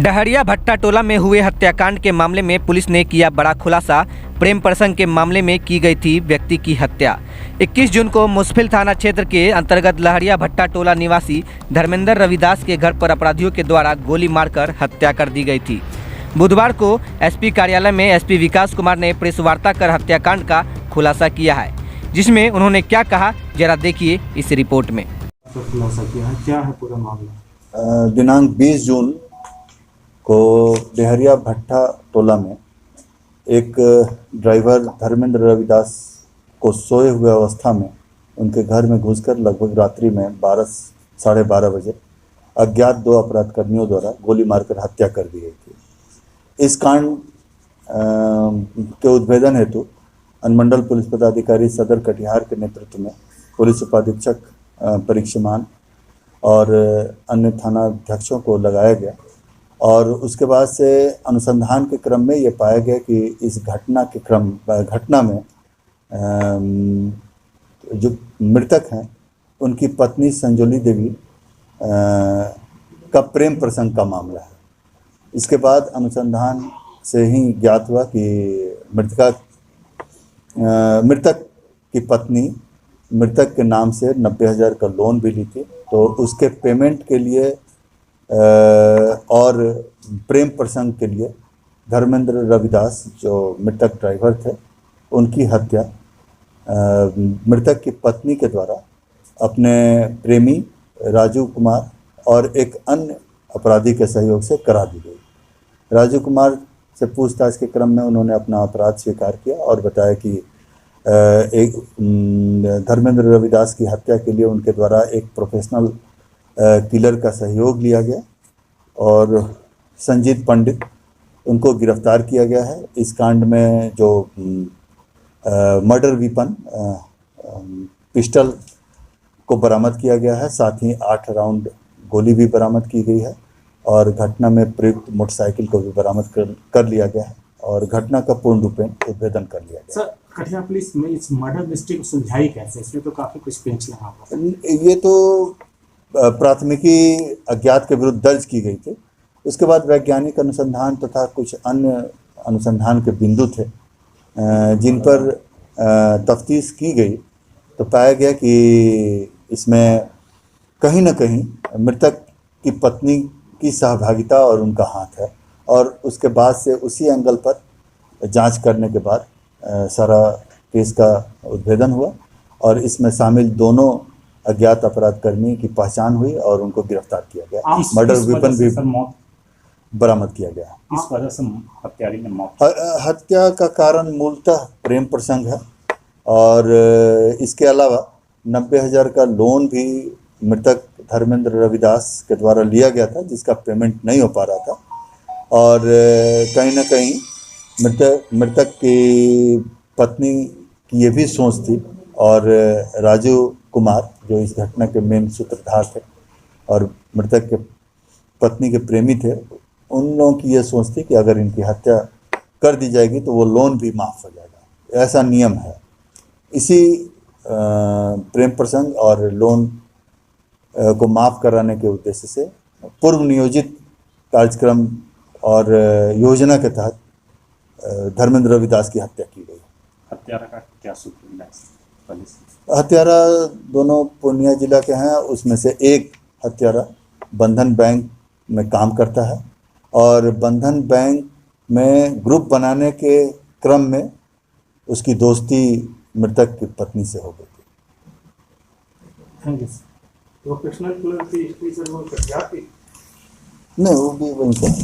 डहरिया भट्टा टोला में हुए हत्याकांड के मामले में पुलिस ने किया बड़ा खुलासा। प्रेम प्रसंग के मामले में की गई थी व्यक्ति की हत्या। 21 जून को मुसफिल थाना क्षेत्र के अंतर्गत लहरिया भट्टा टोला निवासी धर्मेंद्र रविदास के घर पर अपराधियों के द्वारा गोली मारकर हत्या कर दी गई थी। बुधवार को एसपी कार्यालय में एसपी विकास कुमार ने प्रेस वार्ता कर हत्याकांड का खुलासा किया है, जिसमें उन्होंने क्या कहा जरा देखिए इस रिपोर्ट में। खुलासा किया है, क्या है पूरा मामला? दिनांक 20 जून को डेहरिया भट्टा टोला में एक ड्राइवर धर्मेंद्र रविदास को सोए हुए अवस्था में उनके घर में घुसकर लगभग रात्रि में 12 साढ़े 12 बजे अज्ञात 2 अपराधकर्मियों द्वारा गोली मारकर हत्या कर दी गई थी। इस कांड के उद्भेदन हेतु अनुमंडल पुलिस पदाधिकारी सदर कटिहार के नेतृत्व में पुलिस उपाधीक्षक परीक्षमान और अन्य थानाध्यक्षों को लगाया गया और उसके बाद से अनुसंधान के क्रम में ये पाया गया कि इस घटना में जो मृतक हैं उनकी पत्नी संजोली देवी का प्रेम प्रसंग का मामला है। इसके बाद अनुसंधान से ही ज्ञात हुआ कि मृतक की पत्नी मृतक के नाम से 90,000 का लोन भी ली थी, तो उसके पेमेंट के लिए और प्रेम प्रसंग के लिए धर्मेंद्र रविदास जो मृतक ड्राइवर थे उनकी हत्या मृतक की पत्नी के द्वारा अपने प्रेमी राजू कुमार और एक अन्य अपराधी के सहयोग से करा दी गई। राजू कुमार से पूछताछ के क्रम में उन्होंने अपना अपराध स्वीकार किया और बताया कि एक धर्मेंद्र रविदास की हत्या के लिए उनके द्वारा एक प्रोफेशनल किलर का सहयोग लिया गया और संजीत पंडित उनको गिरफ्तार किया गया है। इस कांड में जो मर्डर वीपन पिस्टल को बरामद किया गया है, साथ ही 8 राउंड गोली भी बरामद की गई है और घटना में प्रयुक्त मोटरसाइकिल को भी बरामद कर लिया गया है और घटना का पूर्ण रूपेण उद्भेदन कर लिया गया। सर, कटिहार पुलिस में इस मर्डर मिस्ट्री को सुलझाई कैसे? इसमें तो काफ़ी कुछ पेंच लगा हुआ। ये तो प्राथमिकी अज्ञात के विरुद्ध दर्ज की गई थी। उसके बाद वैज्ञानिक अनुसंधान तथा कुछ अन्य अनुसंधान के बिंदु थे जिन पर तफ्तीश की गई, तो पाया गया कि इसमें कहीं ना कहीं मृतक की पत्नी की सहभागिता और उनका हाथ है और उसके बाद से उसी एंगल पर जांच करने के बाद सारा केस का उद्भेदन हुआ और इसमें शामिल दोनों अज्ञात अपराधकर्मी की पहचान हुई और उनको गिरफ्तार किया गया। मर्डर वेपन भी बरामद किया गया। इस वजह से हत्यारी ने मौत। हत्या का कारण मूलतः प्रेम प्रसंग है और इसके अलावा 90,000 का लोन भी मृतक धर्मेंद्र रविदास के द्वारा लिया गया था, जिसका पेमेंट नहीं हो पा रहा था और कहीं ना कहीं मृतक की पत्नी की ये भी सोच थी और राजू कुमार जो इस घटना के मेन सूत्रधार थे और मृतक के पत्नी के प्रेमी थे, उन लोगों की ये सोच थी कि अगर इनकी हत्या कर दी जाएगी तो वो लोन भी माफ़ हो जाएगा। ऐसा नियम है। इसी प्रेम प्रसंग और लोन को माफ़ कराने के उद्देश्य से पूर्व नियोजित कार्यक्रम और योजना के तहत धर्मेंद्र रविदास की हत्या की गई। हत्यारा का क्या सूत्र मिला? हत्यारा दोनों पूर्णिया जिला के हैं। उसमें से एक हत्यारा बंधन बैंक में काम करता है और बंधन बैंक में ग्रुप बनाने के क्रम में उसकी दोस्ती मृतक की पत्नी से हो गई थी। Thank you. प्रोफेशनल किलर की हिस्ट्री सर वो कटिहार की? नहीं, वो भी वहीं का है।